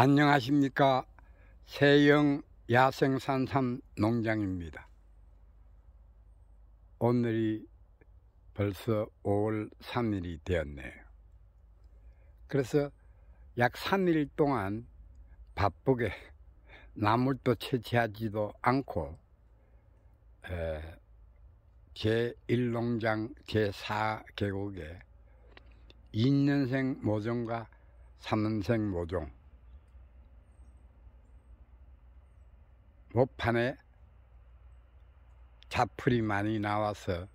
안녕하십니까. 세영 야생산삼 농장입니다. 오늘이 벌써 5월 3일이 되었네요. 그래서 약 3일 동안 바쁘게 나물도 채취하지도 않고 제1농장 제4계곡에 2년생 모종과 3년생 모종 모판에 잡풀이 많이 나와서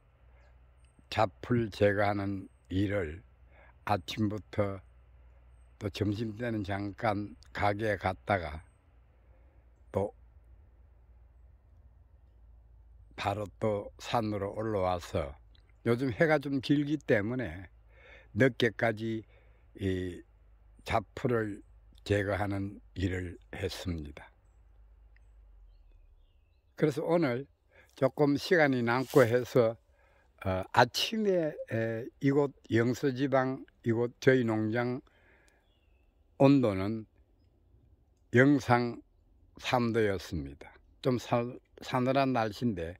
잡풀 제거하는 일을 아침부터 또 점심때는 잠깐 가게에 갔다가 또 바로 또 산으로 올라와서 요즘 해가 좀 길기 때문에 늦게까지 이 잡풀을 제거하는 일을 했습니다. 그래서 오늘 조금 시간이 남고 해서 아침에 이곳 영서지방 이곳 저희 농장 온도는 영상 3도였습니다. 좀 서늘한 날씨인데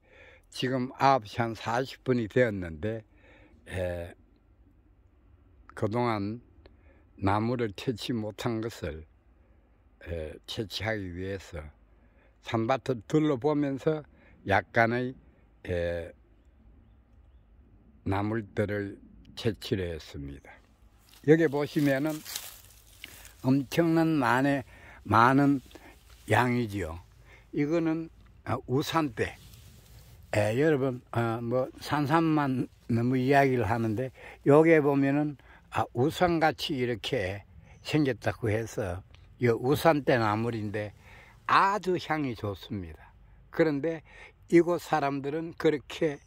지금 9시 한 40분이 되었는데 그동안 나무를 채취 못한 것을 채취하기 위해서 산밭을 둘러보면서 약간의 나물들을 채취를 했습니다. 여기 보시면은 엄청난 많은 양이지요. 이거는 우산대. 여러분 뭐 산삼만 너무 이야기를 하는데 여기에 보면은 우산같이 이렇게 생겼다고 해서 이 우산대 나물인데 아주 향이 좋습니다. 그런데 이곳 사람들은 그렇게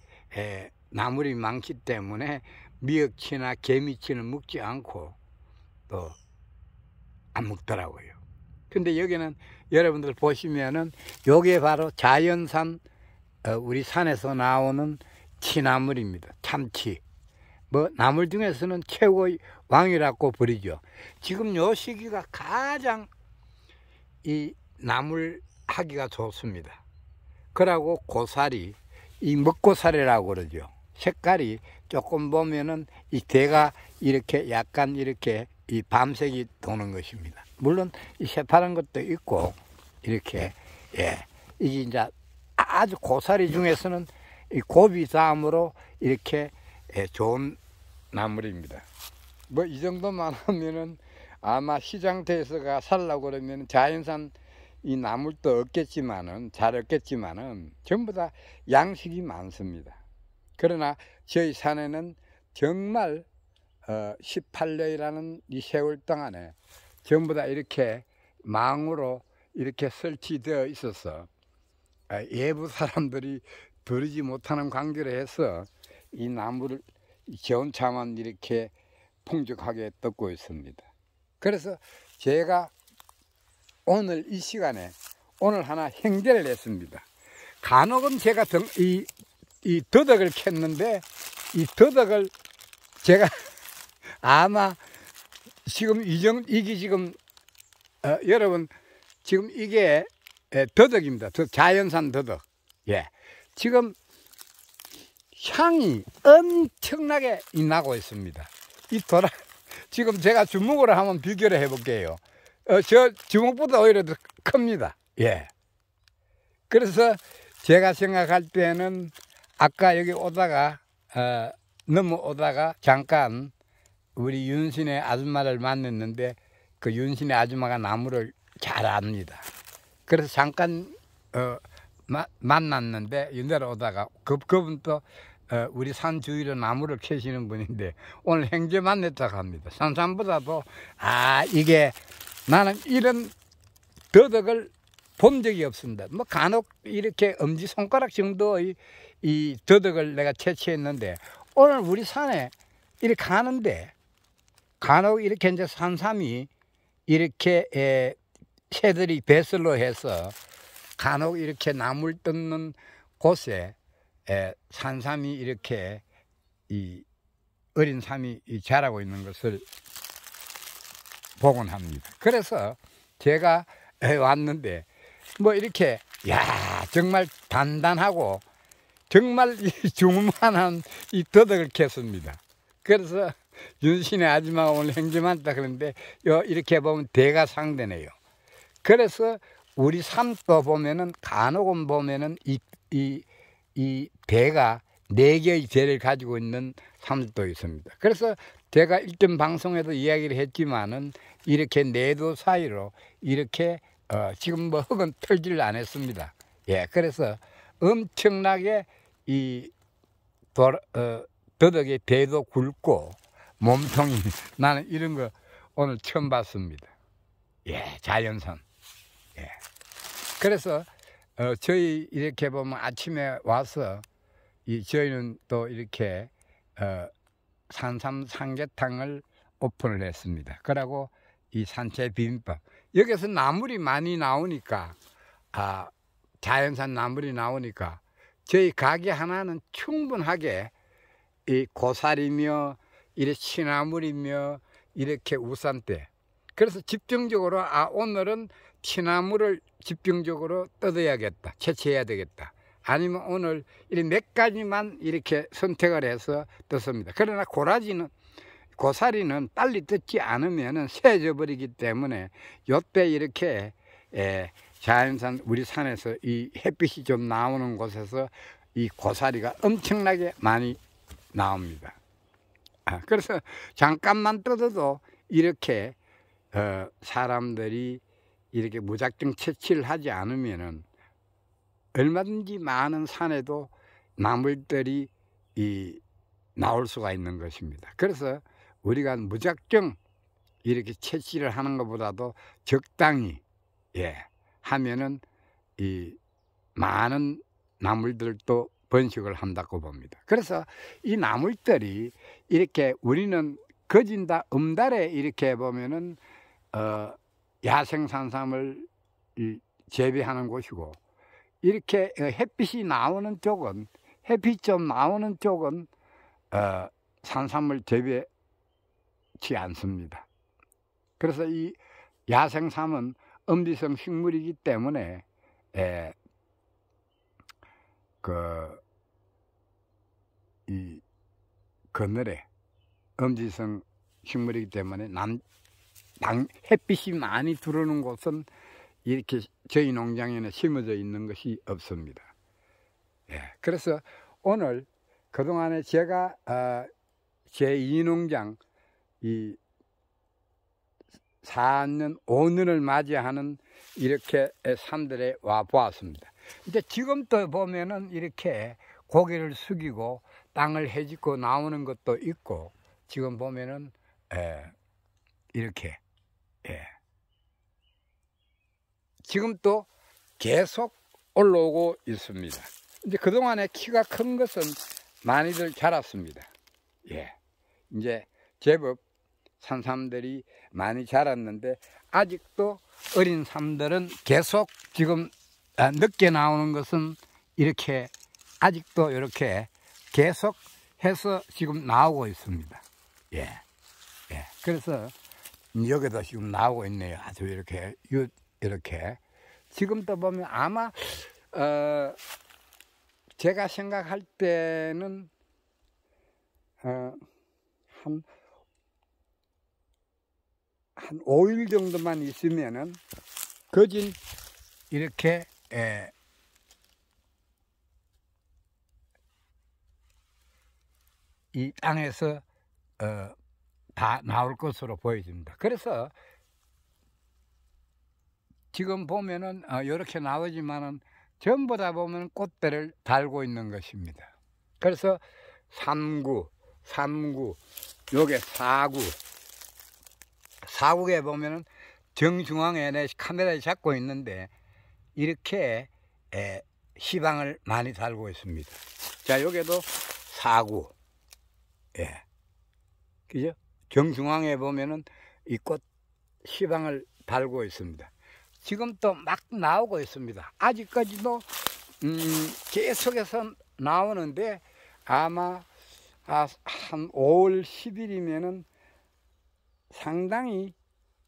나물이 많기 때문에 미역치나 개미치는 먹지 않고 또 안 먹더라고요. 근데 여기는 여러분들 보시면은 여기에 바로 자연산 우리 산에서 나오는 치나물입니다. 참치. 뭐 나물 중에서는 최고의 왕이라고 부르죠. 지금 요 시기가 가장 이 나물 하기가 좋습니다. 그러고 고사리, 이 먹고사리라고 그러죠. 색깔이 조금 보면은 이 대가 이렇게 약간 이렇게 이 밤색이 도는 것입니다. 물론 이 새파란 것도 있고 이렇게 이게 이제 아주 고사리 중에서는 이 고비 다음으로 이렇게 좋은 나물입니다. 뭐 이 정도만 하면은 아마 시장터에서가 살라고 그러면 자연산 이 나물도 없겠지만은 잘 없겠지만은 전부 다 양식이 많습니다. 그러나 저희 산에는 정말 18년이라는 이 세월 동안에 전부 다 이렇게 망으로 이렇게 설치되어 있어서 외부 사람들이 들이지 못하는 관계로 해서 이 나무를 겨우차만 이렇게 풍족하게 뜯고 있습니다. 그래서 제가 오늘 이 시간에 오늘 하나 행제를 했습니다. 간혹은 제가 이 더덕을 캤는데 이 더덕을 제가 아마 지금 이게 지금 여러분 지금 이게 더덕입니다. 자연산 더덕. 지금 향이 엄청나게 나고 있습니다. 지금 제가 주먹으로 한번 비교를 해볼게요. 저 주먹보다 오히려 더 큽니다. 그래서 제가 생각할 때는 아까 여기 오다가 넘어오다가 잠깐 우리 윤신의 아줌마를 만났는데 그 윤신의 아줌마가 나무를 잘 압니다. 그래서 잠깐 만났는데 내려오다가 그분도 우리 산 주위로 나무를 캐시는 분인데 오늘 행제 만났다고 합니다. 산삼보다도 이게 나는 이런 더덕을 본 적이 없습니다. 뭐 간혹 이렇게 엄지손가락 정도의 이 더덕을 내가 채취했는데 오늘 우리 산에 이렇게 가는데 간혹 이렇게 이제 산삼이 이렇게 새들이 배설로 해서 간혹 이렇게 나물 뜯는 곳에 산삼이 이렇게 이 어린 삼이 자라고 있는 것을 보곤 합니다. 그래서 제가 왔는데 뭐 이렇게 야 정말 단단하고 정말 중만한 이 더덕을 캤습니다. 그래서 윤신의 아줌마가 오늘 행주 많다 그러는데 이렇게 보면 대가 상대네요. 그래서 우리 산도 보면은 간혹은 보면은 이 대가 4개의 대를 가지고 있는 산도 있습니다. 그래서 제가 일전 방송에도 이야기를 했지만은 이렇게 내도 사이로 이렇게 지금 뭐 흙은 털지를 안 했습니다. 예, 그래서 엄청나게 이 더덕의 대도 굵고 몸통이 나는 이런 거 오늘 처음 봤습니다. 예, 자연산. 예. 그래서 저희 이렇게 보면 아침에 와서 저희는 또 이렇게 산삼 삼계탕을 오픈을 했습니다. 그리고 이 산채 비빔밥. 여기서 나물이 많이 나오니까 자연산 나물이 나오니까 저희 가게 하나는 충분하게 이 고사리며 이렇게 취나물이며 이렇게 우산대. 그래서 집중적으로 오늘은 취나물을 집중적으로 뜯어야겠다, 채취해야 되겠다. 아니면 오늘 몇 가지만 이렇게 선택을 해서 뜯습니다. 그러나 고사리는 빨리 뜯지 않으면 새져 버리기 때문에 요때 이렇게 자연산 우리 산에서 이 햇빛이 좀 나오는 곳에서 이 고사리가 엄청나게 많이 나옵니다. 그래서 잠깐만 뜯어도 이렇게 사람들이 이렇게 무작정 채취를 하지 않으면은 얼마든지 많은 산에도 나물들이 나올 수가 있는 것입니다. 그래서 우리가 무작정 이렇게 채취를 하는 것보다도 적당히 하면은 이 많은 나물들도 번식을 한다고 봅니다. 그래서 이 나물들이 이렇게 우리는 거진다 음달에 이렇게 보면은 야생 산삼을 재배하는 곳이고, 이렇게 햇빛이 나오는 쪽은 햇빛 좀 나오는 쪽은 산삼을 재배치 않습니다. 그래서 이 야생삼은 엄지성 식물이기 때문에 이 그늘에 엄지성 식물이기 때문에 햇빛이 많이 들어오는 곳은 이렇게 저희 농장에는 심어져 있는 것이 없습니다. 그래서 오늘 그동안에 제가 제2 농장 이 4년 5년을 맞이하는 이렇게 산들에 와 보았습니다. 이제 지금도 보면은 이렇게 고개를 숙이고 땅을 헤집고 나오는 것도 있고, 지금 보면은 이렇게 지금 또 계속 올라오고 있습니다. 이제 그동안에 키가 큰 것은 많이들 자랐습니다. 이제 제법 산삼들이 많이 자랐는데 아직도 어린 삼들은 계속 지금 늦게 나오는 것은 이렇게 아직도 이렇게 계속 해서 지금 나오고 있습니다. 그래서 여기도 지금 나오고 있네요. 아주 이렇게 지금도 보면 아마 제가 생각할 때는 한 5일 정도만 있으면은 거진 이렇게 이 땅에서 다 나올 것으로 보여집니다. 그래서 지금 보면은 이렇게 나오지만은 전부 다 보면 꽃대를 달고 있는 것입니다. 그래서 3구, 요게 4구에 보면은 정중앙에 내 카메라에 잡고 있는데 이렇게 시방을 많이 달고 있습니다. 자, 여기도 4구. 그죠? 정중앙에 보면은 이 꽃 시방을 달고 있습니다. 지금 또 막 나오고 있습니다. 아직까지도 계속해서 나오는데 아마 한 5월 10일이면은 상당히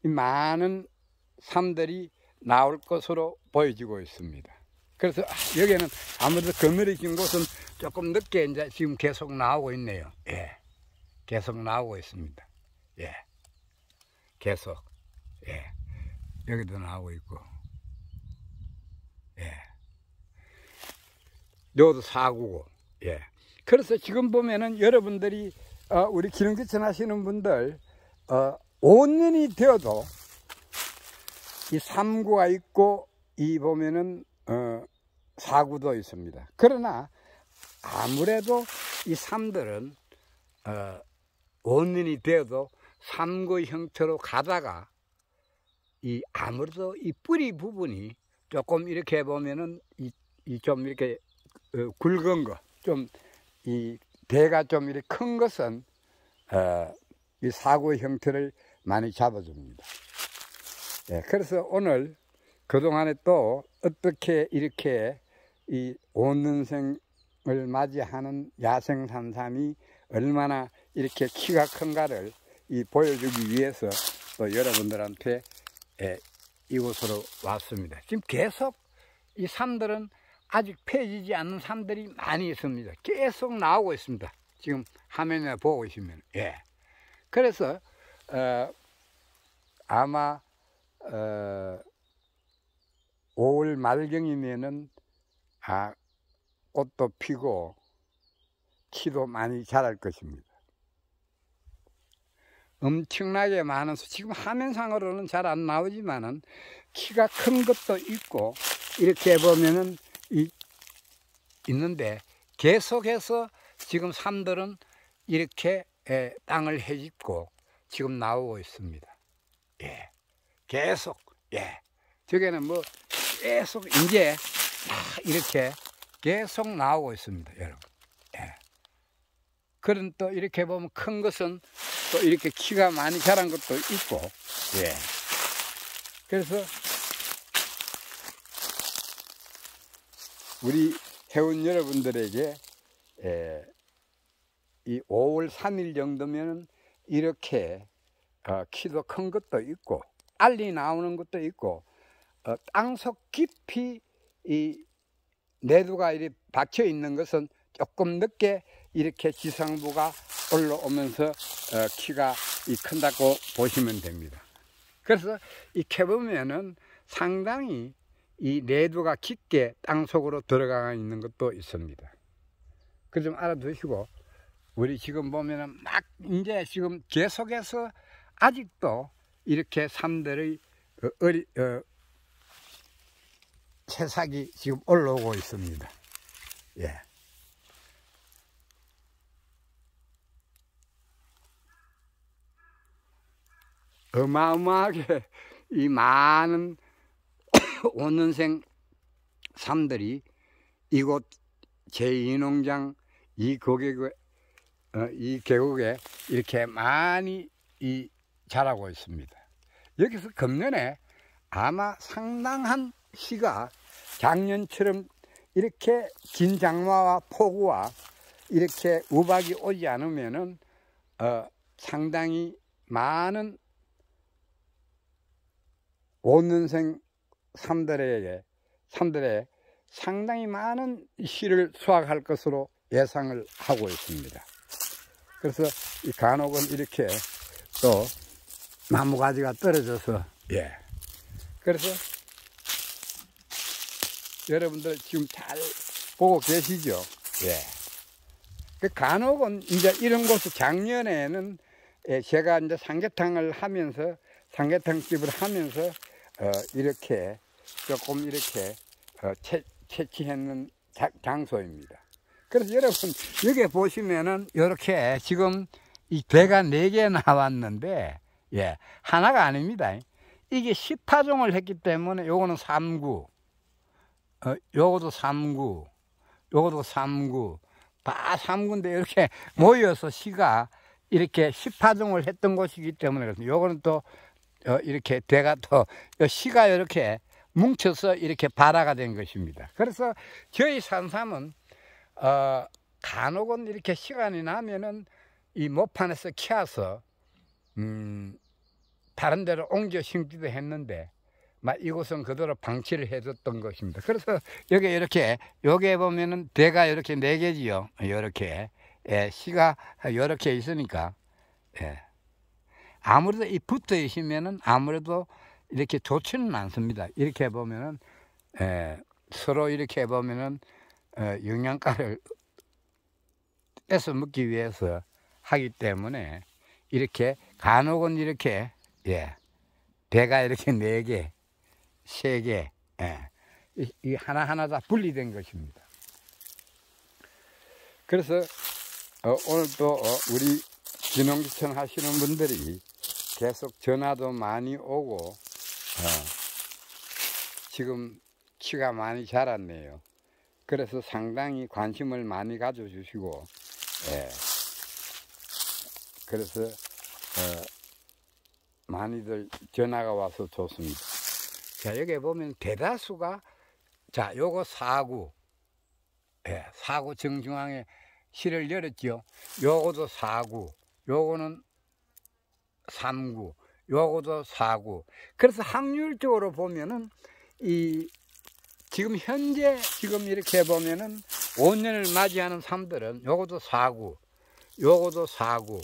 많은 삶들이 나올 것으로 보여지고 있습니다. 그래서 여기는 아무래도 그늘이 곳은 조금 늦게 이제 지금 계속 나오고 있네요. 예. 계속 나오고 있습니다. 예. 계속. 예. 여기도 나오고 있고. 예. 여기도 사구고. 예. 그래서 지금 보면은 여러분들이 우리 기능귀천 하시는 분들 5년이 되어도 이 3구가 있고 이 보면은 4구도 있습니다. 그러나 아무래도 이 삶들은 5년이 되어도 3구 형태로 가다가 이 아무래도 이 뿌리 부분이 조금 이렇게 보면은 이 좀 이렇게 굵은 거, 좀 이 대가 좀 이렇게 큰 것은 이 4구 형태를 많이 잡아줍니다. 예, 그래서 오늘 그동안에 또 어떻게 이렇게 이 5년생을 맞이하는 야생 산삼이 얼마나 이렇게 키가 큰가를 보여주기 위해서 또 여러분들한테 이곳으로 왔습니다. 지금 계속 이 산들은 아직 펴지지 않는 산들이 많이 있습니다. 계속 나오고 있습니다. 지금 화면에 보고 계시면. 예. 그래서 아마 5월 말경이면은 꽃도 피고 키도 많이 자랄 것입니다. 엄청나게 많은 지금 화면상으로는 잘 안 나오지만은 키가 큰 것도 있고 이렇게 보면은 있는데 계속해서 지금 삶들은 이렇게 땅을 헤집고 지금 나오고 있습니다. 예. 계속. 예. 저게는 뭐 계속 이제 이렇게 계속 나오고 있습니다, 여러분. 예. 그런 또 이렇게 보면 큰 것은 또 이렇게 키가 많이 자란 것도 있고, 예. 그래서 우리 회원 여러분들에게 이 5월 3일 정도면 이렇게 키도 큰 것도 있고 알리 나오는 것도 있고 땅속 깊이 이 내두가 이렇게 박혀 있는 것은 조금 늦게 이렇게 지상부가 올라오면서 키가 큰다고 보시면 됩니다. 그래서 이렇게 보면은 상당히 이 내두가 깊게 땅속으로 들어가 있는 것도 있습니다. 그 좀 알아두시고 우리 지금 보면은 막 이제 지금 계속해서 아직도 이렇게 삶들의 새싹이 지금 올라오고 있습니다. 예. 어마어마하게 이 많은 5년생 삶들이 이곳 제2농장 이 계곡에 이렇게 많이 자라고 있습니다. 여기서 금년에 아마 상당한 시가 작년처럼 이렇게 긴 장마와 폭우와 이렇게 우박이 오지 않으면은 상당히 많은 5년생 삶들의 상당히 많은 시를 수확할 것으로 예상을 하고 있습니다. 그래서 이 간혹은 이렇게 또 나무가지가 떨어져서 예. 그래서 여러분들 지금 잘 보고 계시죠? 예. 그 간혹은 이제 이런 곳을 작년에는 제가 이제 삼계탕을 하면서 삼계탕집을 하면서 이렇게 조금 이렇게 채취했는 장소입니다. 그래서 여러분 여기 보시면은 이렇게 지금 이 배가 4개 나왔는데 예 하나가 아닙니다. 이게 10파종을 했기 때문에 요거는 3구, 요것도 3구, 요것도 3구, 다 3구인데 이렇게 모여서 시가 이렇게 10파종을 했던 곳이기 때문에 그렇습니다. 요거는 또 이렇게 대가 또 시가 이렇게 뭉쳐서 이렇게 발화가 된 것입니다. 그래서 저희 산삼은 간혹은 이렇게 시간이 나면은 이 모판에서 키워서 다른 데로 옮겨 심기도 했는데 이곳은 그대로 방치를 해줬던 것입니다. 그래서 여기 이렇게 여기에 보면은 대가 이렇게 4개지요. 이렇게 시가 이렇게 있으니까 아무래도 이 붙어 있으면은 아무래도 이렇게 좋지는 않습니다. 이렇게 보면은 서로 이렇게 보면은 영양가를 뺏어 먹기 위해서 하기 때문에 이렇게 간혹은 이렇게 대가 이렇게 4개, 3개 이 하나하나 다 분리된 것입니다. 그래서 오늘도 우리 진홍기청 하시는 분들이 계속 전화도 많이 오고 지금 키가 많이 자랐네요. 그래서 상당히 관심을 많이 가져주시고 그래서 많이들 전화가 와서 좋습니다. 자, 여기 보면 대다수가 자, 요거 4구 사구 정중앙에 실을 열었죠. 요거도 4구, 요거는 3구, 요거도 4구. 그래서 확률적으로 보면은 지금 현재 지금 이렇게 보면은 5년을 맞이하는 삶들은 요것도 4구, 요것도 4구.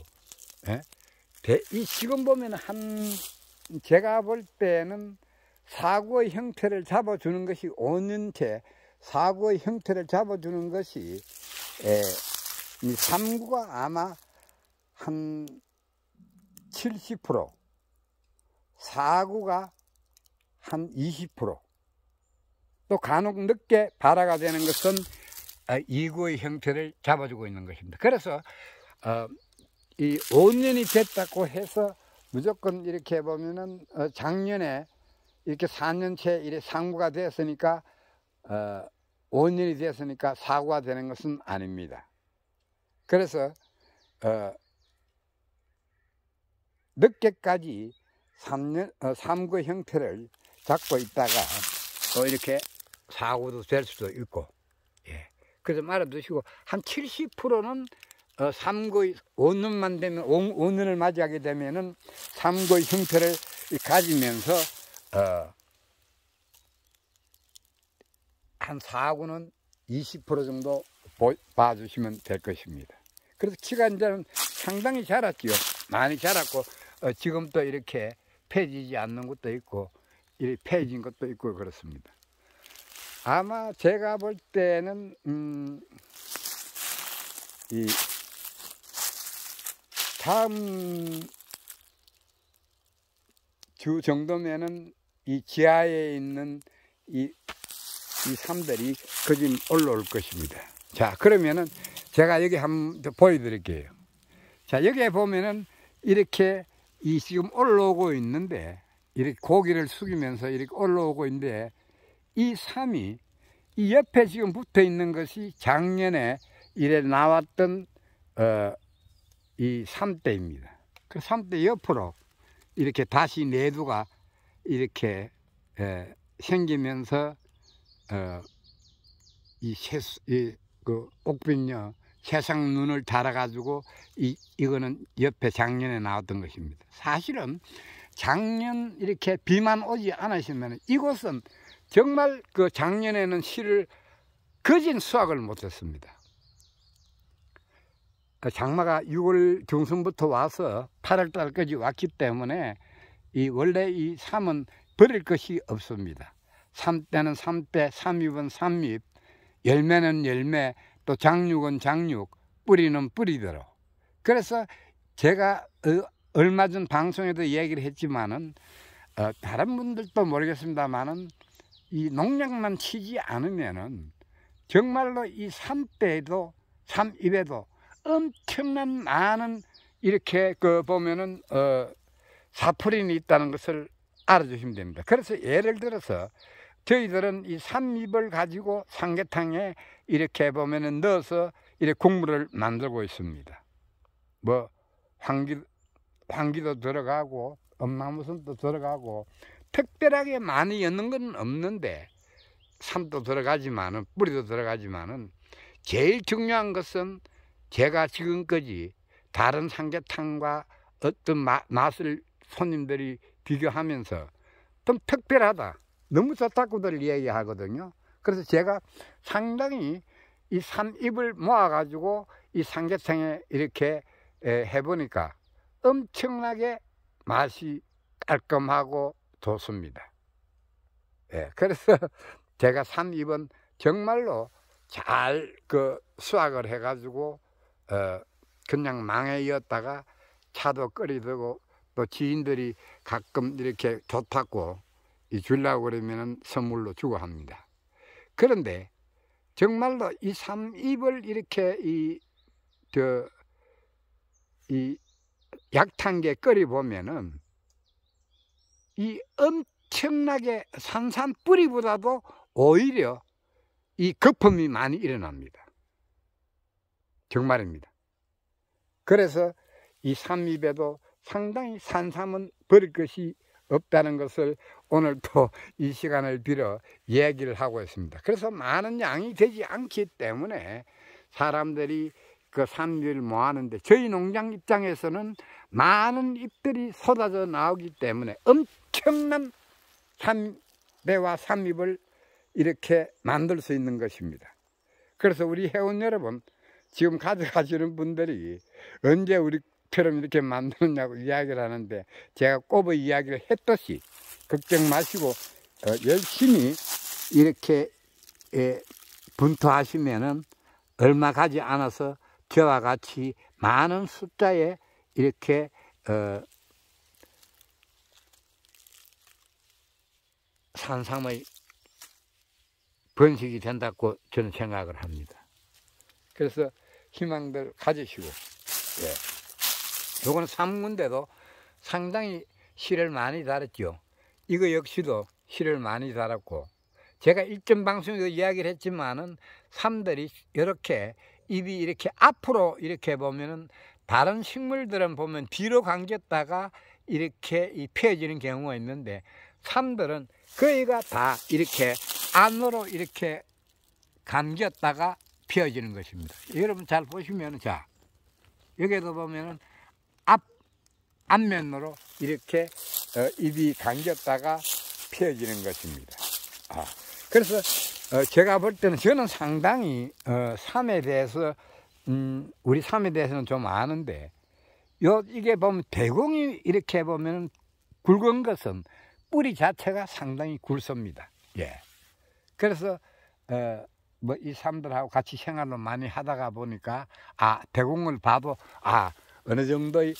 이 지금 보면 제가 볼 때는 4구의 형태를 잡아주는 것이 5년째 4구의 형태를 잡아주는 것이 이 3구가 아마 한 70%, 4구가 한 20%, 또 간혹 늦게 발화가 되는 것은 2구의 형태를 잡아주고 있는 것입니다. 그래서 이 5년이 됐다고 해서 무조건 이렇게 보면은 작년에 이렇게 4년째 이래 3구가 됐으니까 5년이 됐으니까 4구가 되는 것은 아닙니다. 그래서 늦게까지 3구 형태를 잡고 있다가 또 이렇게 4구도 될 수도 있고, 그래서 말아두시고 한 70%는 3구의 5년만 되면 5년을 맞이하게 되면은 3구의 형태를 가지면서 한 4구는 20% 정도 봐주시면 될 것입니다. 그래서 키가 이제는 상당히 자랐지요. 많이 자랐고 지금 또 이렇게 펴지지 않는 것도 있고 이렇게 펴진 것도 있고 그렇습니다. 아마 제가 볼 때는 이 다음 주 정도면은 이 지하에 있는 이 삶들이 거진 올라올 것입니다. 자, 그러면은 제가 여기 한번 보여드릴게요. 자, 여기에 보면은 이렇게 지금 올라오고 있는데, 이렇게 고기를 숙이면서 이렇게 올라오고 있는데, 이 삶이 이 옆에 지금 붙어 있는 것이 작년에 이래 나왔던 이 삶대입니다. 그 삶대 옆으로 이렇게 다시 내두가 이렇게 생기면서 그 옥빈녀 세상 눈을 달아가지고 이거는 옆에 작년에 나왔던 것입니다. 사실은 작년 이렇게 비만 오지 않으시면 이곳은 정말 그 작년에는 실을 거진 수확을 못했습니다. 장마가 6월 중순부터 와서 8월 달까지 왔기 때문에 원래 이 삶은 버릴 것이 없습니다. 삶대는 삶대, 삼입은 삼입, 열매는 열매, 또 장육은 장육, 뿌리는 뿌리대로. 그래서 제가 얼마 전 방송에도 얘기를 했지만은 다른 분들도 모르겠습니다만은 이 농약만 치지 않으면은 정말로 이 삶대에도 삼입에도 엄청난 많은 이렇게 보면은 사포린이 있다는 것을 알아주시면 됩니다. 그래서 예를 들어서 저희들은 이 삼입을 가지고 삼계탕에 이렇게 보면은 넣어서 이렇게 국물을 만들고 있습니다. 뭐 황기도 들어가고 엄나무순도 들어가고 특별하게 많이 넣는 건 없는데 삼도 들어가지만은 뿌리도 들어가지만은 제일 중요한 것은 제가 지금까지 다른 삼계탕과 어떤 맛을 손님들이 비교하면서 좀 특별하다, 너무 좋다고들 이야기하거든요. 그래서 제가 상당히 이 삼입을 모아가지고 이 삼계탕에 이렇게 해보니까 엄청나게 맛이 깔끔하고 좋습니다. 예, 그래서 제가 삼입은 정말로 잘 수확을 해가지고 그냥 망해였다가 차도 끓이고 또 지인들이 가끔 이렇게 좋다고 주려고 그러면 선물로 주고 합니다. 그런데 정말로 이 삼입을 이렇게 이 약탕게 끓여 보면은 이 엄청나게 산삼 뿌리보다도 오히려 이 거품이 많이 일어납니다. 정말입니다. 그래서 이 삼입에도 상당히 산삼은 버릴 것이 없다는 것을 오늘 또 이 시간을 빌어 얘기를 하고 있습니다. 그래서 많은 양이 되지 않기 때문에 사람들이 그 삼입을 모아하는데, 저희 농장 입장에서는 많은 잎들이 쏟아져 나오기 때문에 엄청난 삼배와 삼입을 이렇게 만들 수 있는 것입니다. 그래서 우리 회원 여러분, 지금 가져가시는 분들이 언제 우리처럼 이렇게 만드느냐고 이야기를 하는데, 제가 꼽아 이야기를 했듯이 걱정 마시고 열심히 이렇게 분투하시면은 얼마 가지 않아서 저와 같이 많은 숫자에 이렇게 산삼의 번식이 된다고 저는 생각을 합니다. 그래서 희망들 가지시고, 예, 요거는 삼군데도 상당히 씨를 많이 달았죠. 이거 역시도 씨를 많이 달았고, 제가 일전 방송에서 이야기를 했지만은 삼들이 이렇게 잎이 이렇게 앞으로 이렇게 보면은 다른 식물들은 보면 뒤로 감겼다가 이렇게 펴지는 경우가 있는데, 삼들은 거의가 다 이렇게 안으로 이렇게 감겼다가 펴지는 것입니다. 여러분 잘 보시면, 자, 여기도 보면은 앞면으로 이렇게 잎이 감겼다가 펴지는 것입니다. 그래서 제가 볼 때는 저는 상당히 삼에 대해서 우리 삼에 대해서는 좀 아는데, 이게 보면 대공이 이렇게 보면 굵은 것은 뿌리 자체가 상당히 굵습니다. 예. 그래서 뭐 이 삼들하고 같이 생활을 많이 하다가 보니까 대공을 봐도 어느 정도의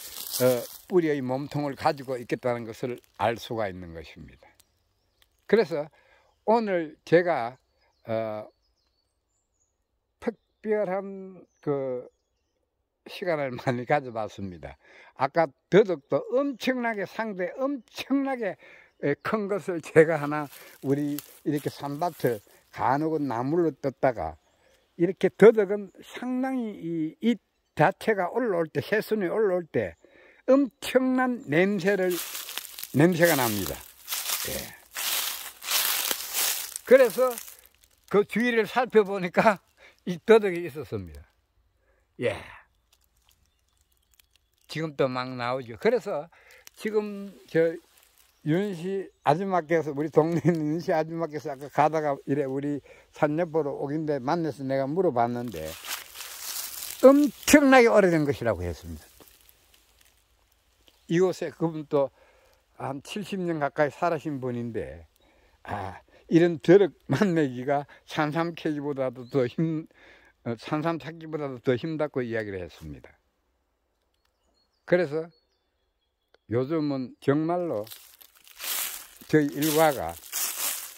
뿌리의 몸통을 가지고 있겠다는 것을 알 수가 있는 것입니다. 그래서 오늘 제가 특별한 시간을 많이 가져봤습니다. 아까 더덕도 엄청나게 엄청나게 큰 것을 제가 하나 우리 이렇게 산밭을 간혹은 나물로 떴다가, 이렇게 더덕은 상당히 이 자체가 올라올 때, 새순이 올라올 때 엄청난 냄새가 납니다. 예. 그래서 그 주위를 살펴보니까 이 더덕이 있었습니다. 예. 지금 또 막 나오죠. 그래서 지금 윤씨 아줌마께서, 우리 동네 윤씨 아줌마께서 아까 가다가 이래 우리 산옆으로 오긴데 만나서 내가 물어봤는데 엄청나게 오래된 것이라고 했습니다. 이곳에 그분도 한 70년 가까이 살아신 분인데, 이런 더덕 만나기가 산삼 찾기보다도 더 힘들다고 이야기를 했습니다. 그래서 요즘은 정말로 저희 일과가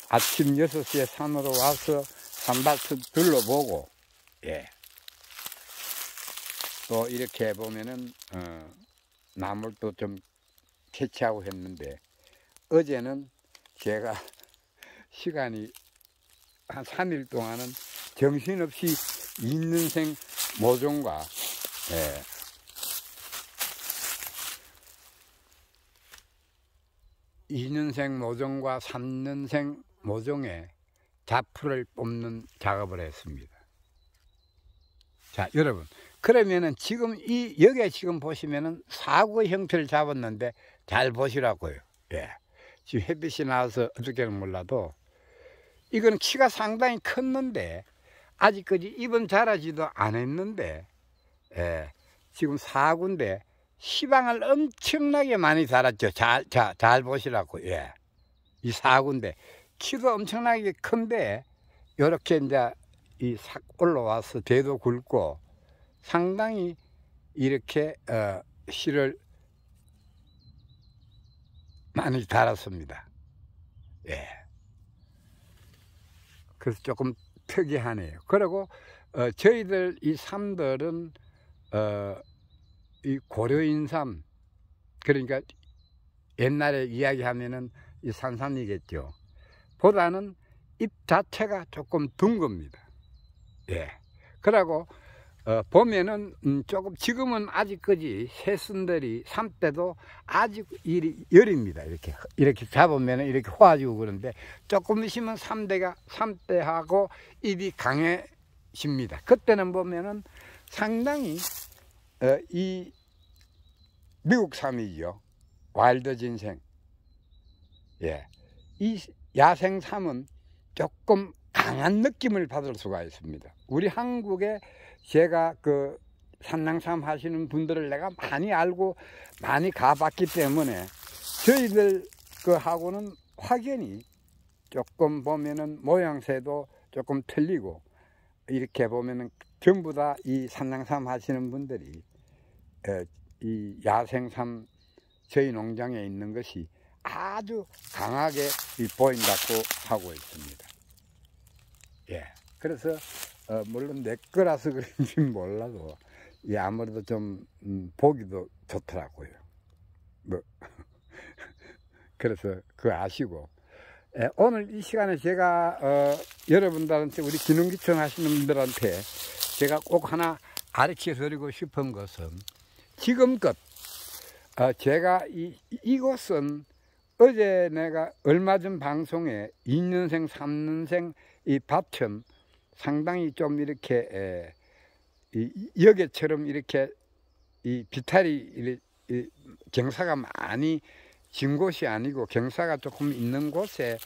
아침 6시에 산으로 와서 산밭을 둘러보고, 또 이렇게 보면은 나물도 좀 채취하고 했는데, 어제는 제가 시간이 한 3일 동안은 정신없이 인년생 모종과 이년생 모종과 3년생 모종의 자풀을 뽑는 작업을 했습니다. 자, 여러분, 그러면은 지금 여기에 지금 보시면은 사구 형태를 잡았는데 잘 보시라고요. 예. 지금 햇빛이 나와서 어떻게는 몰라도 이거는 키가 상당히 컸는데 아직까지 잎은 자라지도 않았는데 지금 4군데 시방을 엄청나게 많이 자랐죠. 잘 보시라고. 이 4군데 키도 엄청나게 큰데 이렇게 이제 이 싹 올라와서 대도 굵고 상당히 이렇게 씨를 많이 달았습니다. 그래서 조금 특이하네요. 그리고 저희들 이 삶들은 이 고려인삼, 그러니까 옛날에 이야기하면은 이 산삼이겠죠. 보다는 잎 자체가 조금 둥 겁니다. 그러고 보면은 조금 지금은 아직까지 새순들이 삶 때도 아직 열입니다. 이렇게 잡으면 이렇게 호아지고 그런데 조금 있으면 삶때하고 잎이 강해집니다. 그때는 보면은 상당히 이 미국 삼이죠. 와일드 진생. 이 야생 삼은 조금 강한 느낌을 받을 수가 있습니다. 우리 한국에 제가 그 산낭삼 하시는 분들을 내가 많이 알고 많이 가봤기 때문에 저희들 그 하고는 확연히 조금 보면은 모양새도 조금 틀리고 이렇게 보면은 전부 다 이 산낭삼 하시는 분들이 이 야생삼 저희 농장에 있는 것이 아주 강하게 보인다고 하고 있습니다. 그래서 물론 내 거라서 그런지 몰라도 아무래도 좀 보기도 좋더라고요. 그래서 그거 아시고 오늘 이 시간에 제가 여러분들한테 우리 기능기청 하시는 분들한테 제가 꼭 하나 가르쳐 드리고 싶은 것은 지금껏 제가 이곳은 어제 내가 얼마 전 방송에 2년생 3년생 이 밭은 상당히 좀 이렇게 여개처럼 이렇게 이 비탈이 경사가 많이 진 곳이 아니고 경사가 조금 있는 곳에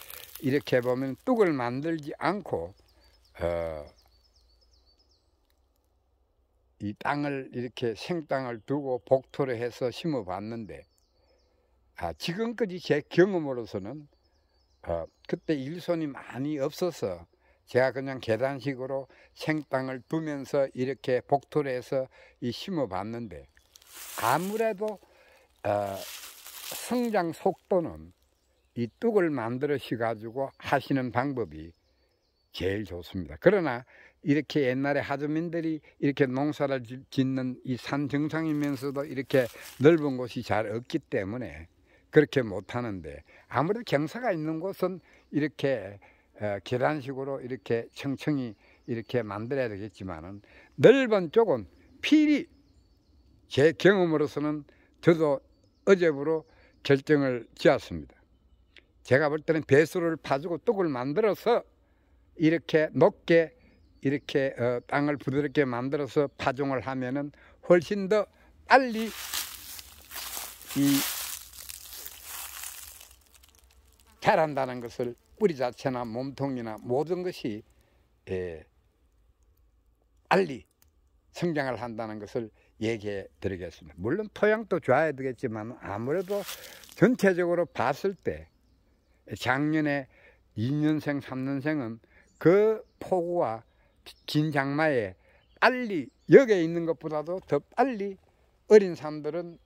이렇게 보면 뚝을 만들지 않고 이 땅을 이렇게 생땅을 두고 복토를 해서 심어 봤는데 지금까지 제 경험으로서는 그때 일손이 많이 없어서 제가 그냥 계단식으로 생땅을 두면서 이렇게 복토를 해서 심어 봤는데 아무래도 성장 속도는 이 뚝을 만들어시 가지고 하시는 방법이 제일 좋습니다. 그러나 이렇게 옛날에 하주민들이 이렇게 농사를 짓는 이 산 정상이면서도 이렇게 넓은 곳이 잘 없기 때문에 그렇게 못하는데 아무래도 경사가 있는 곳은 이렇게 계단식으로 이렇게 청청히 이렇게 만들어야 되겠지만은 넓은 쪽은 필히 제 경험으로서는 저도 어제부로 결정을 지었습니다. 제가 볼 때는 배수를 파주고 뚝을 만들어서 이렇게 높게 이렇게 땅을 부드럽게 만들어서 파종을 하면은 훨씬 더 빨리 자란다는 것을 뿌리 자체나 몸통이나 모든 것이 빨리 성장을 한다는 것을 얘기해 드리겠습니다. 물론 토양도 좋아야 되겠지만 아무래도 전체적으로 봤을 때 작년에 2년생 3년생은 그 폭우와 긴 장마에 빨리 여기에 있는 것보다도 더 빨리 어린 삶들은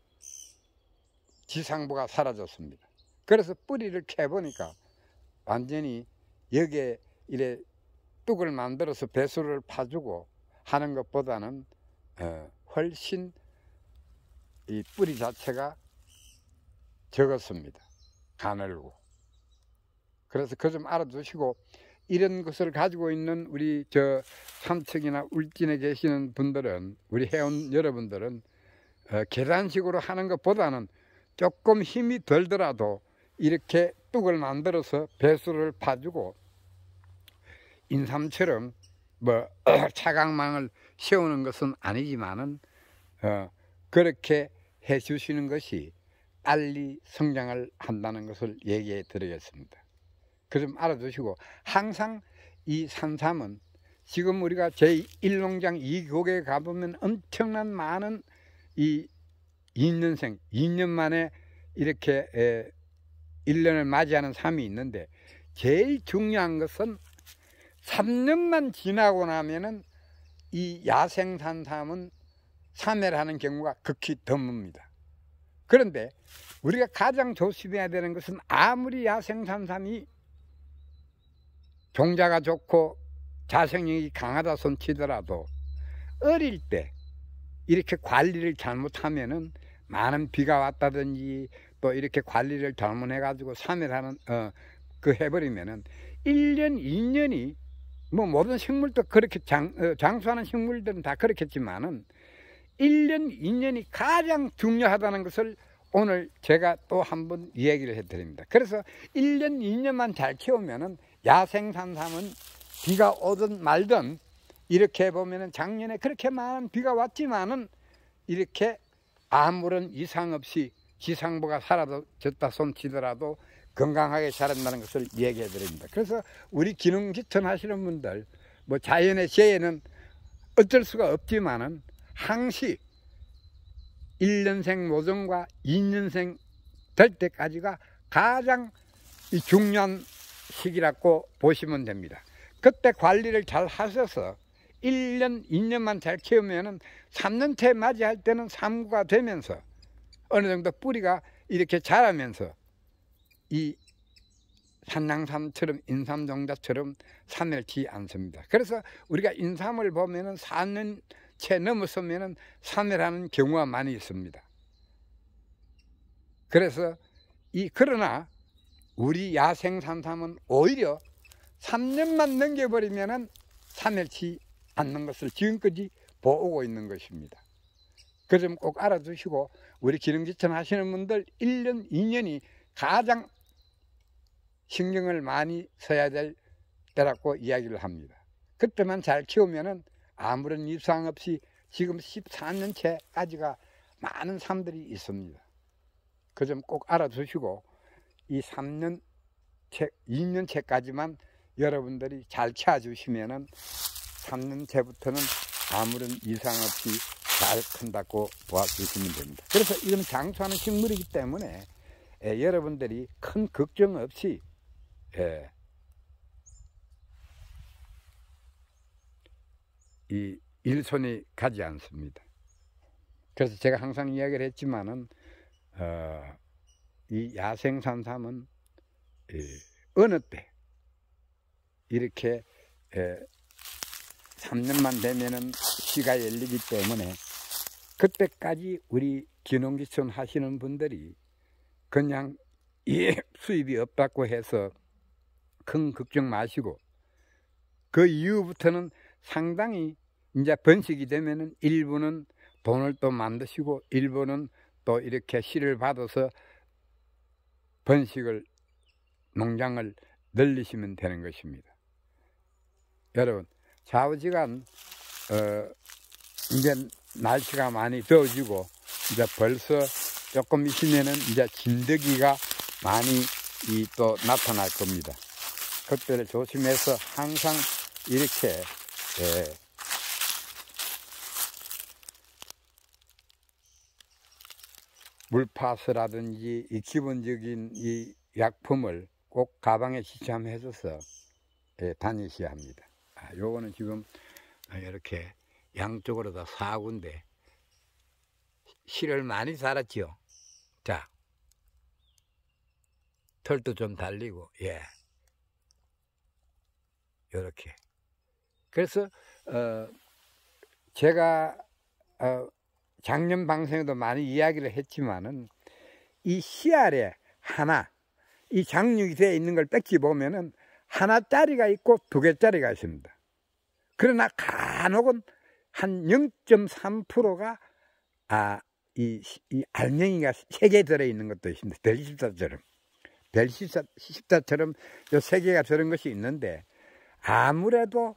지상부가 사라졌습니다. 그래서 뿌리를 캐보니까 완전히 여기에 이래 뚝을 만들어서 배수를 파주고 하는 것보다는 훨씬 이 뿌리 자체가 적었습니다. 가늘고. 그래서 그거 좀 알아두시고 이런 것을 가지고 있는 우리 저 삼척이나 울진에 계시는 분들은 우리 회원 여러분들은 계단식으로 하는 것보다는 조금 힘이 들더라도 이렇게 뚝을 만들어서 배수를 파주고 인삼처럼 뭐 차강망을 세우는 것은 아니지만은 그렇게 해 주시는 것이 빨리 성장을 한다는 것을 얘기해 드리겠습니다. 그 좀 알아두시고, 항상 이 산삼은 지금 우리가 제1농장 2곡에 가보면 엄청난 많은 이 2년생, 2년 만에 이렇게 1년을 맞이하는 삶이 있는데, 제일 중요한 것은 3년만 지나고 나면은 이 야생 산삼은 사매를 하는 경우가 극히 드뭅니다. 그런데 우리가 가장 조심해야 되는 것은, 아무리 야생 산삼이 종자가 좋고 자생력이 강하다 손치더라도 어릴 때 이렇게 관리를 잘못하면은, 많은 비가 왔다든지 또 이렇게 관리를 잘못해가지고 사멸하는 그 해버리면은 1년 2년이 뭐 모든 식물도 그렇게 장수하는 식물들은 다 그렇겠지만은 1년 2년이 가장 중요하다는 것을 오늘 제가 또 한번 이야기를 해드립니다. 그래서 1년 2년만 잘 키우면은 야생 산삼은 비가 오든 말든, 이렇게 보면은 작년에 그렇게 많은 비가 왔지만은 이렇게 아무런 이상 없이 지상보가 사라졌다 손치더라도 건강하게 자란다는 것을 얘기해 드립니다. 그래서 우리 기농기촌 하시는 분들, 뭐 자연의 재해는 어쩔 수가 없지만은 항시 1년생 모종과 2년생 될 때까지가 가장 중요한 시기라고 보시면 됩니다. 그때 관리를 잘 하셔서 1년, 2년만 잘 키우면은 3년째 맞이할 때는 삼구가 되면서 어느 정도 뿌리가 이렇게 자라면서 이 산양삼처럼 인삼종자처럼 사멸치 않습니다. 그래서 우리가 인삼을 보면은 4년째 넘었으면은 사멸하는 경우가 많이 있습니다. 그래서 그러나 우리 야생 산삼은 오히려 3년만 넘겨버리면은 사멸치 않는 것을 지금까지 보고 있는 것입니다. 그 점 꼭 알아두시고, 우리 기농지촌 하시는 분들 1년, 2년이 가장 신경을 많이 써야 될 때라고 이야기를 합니다. 그때만 잘 키우면은 아무런 이상 없이 지금 14년째까지가 많은 삶들이 있습니다. 그 점 꼭 알아두시고, 이 3년째, 2년째까지만 여러분들이 잘 키워주시면은 3년째부터는 아무런 이상 없이 잘 큰다고 보아주시면 됩니다. 그래서 이건 장수하는 식물이기 때문에 여러분들이 큰 걱정 없이 이 일손이 가지 않습니다. 그래서 제가 항상 이야기를 했지만은 이 야생 산삼은 어느 때 이렇게 3년만 되면은 씨가 열리기 때문에 그때까지 우리 기농기촌 하시는 분들이 그냥 수입이 없다고 해서 큰 걱정 마시고, 그 이후부터는 상당히 이제 번식이 되면은 일부는 돈을 또 만드시고 일부는 또 이렇게 씨를 받아서 번식을, 농장을 늘리시면 되는 것입니다. 여러분, 좌우지간 이제 날씨가 많이 더워지고 이제 벌써 조금 있으면은 이제 진드기가 많이 또 나타날 겁니다. 그때를 조심해서 항상 이렇게 물파스라든지 이 기본적인 이 약품을 꼭 가방에 지참해줘서 다니셔야 합니다. 요거는 지금 이렇게 양쪽으로 다 4군데 실을 많이 자랐죠. 자, 털도 좀 달리고, 요렇게. 그래서 제가 작년 방송에도 많이 이야기를 했지만은 이 씨알에 하나, 이 장육이 되어 있는 걸 뺏기 보면은 하나짜리가 있고 2개짜리가 있습니다. 그러나 간혹은 한 0.3%가 이 알맹이가 3개 들어있는 것도 있습니다. 벨십사처럼. 벨십사처럼 요 3개가 들은 것이 있는데, 아무래도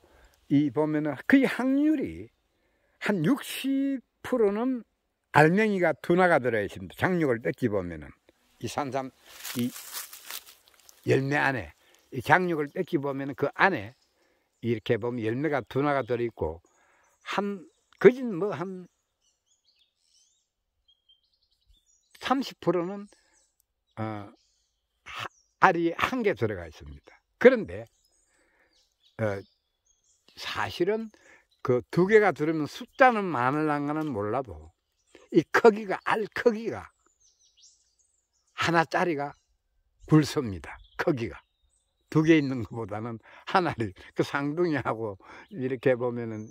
이 보면은 거의 확률이 한 60%는 알맹이가 2나가 들어있습니다. 장육을 뺏기 보면은. 이 산삼 이 열매 안에 이 장육을 뺏기 보면 그 안에 이렇게 보면 열매가 두나가 들어있고 거진 뭐 한 30%는 알이 한 개 들어가 있습니다. 그런데 사실은 그 2개가 들으면 숫자는 많을랑가는 몰라도 이 크기가 알 크기가 하나짜리가 굵습니다. 크기가 2개 있는 것보다는 하나를 그 쌍둥이하고 이렇게 보면은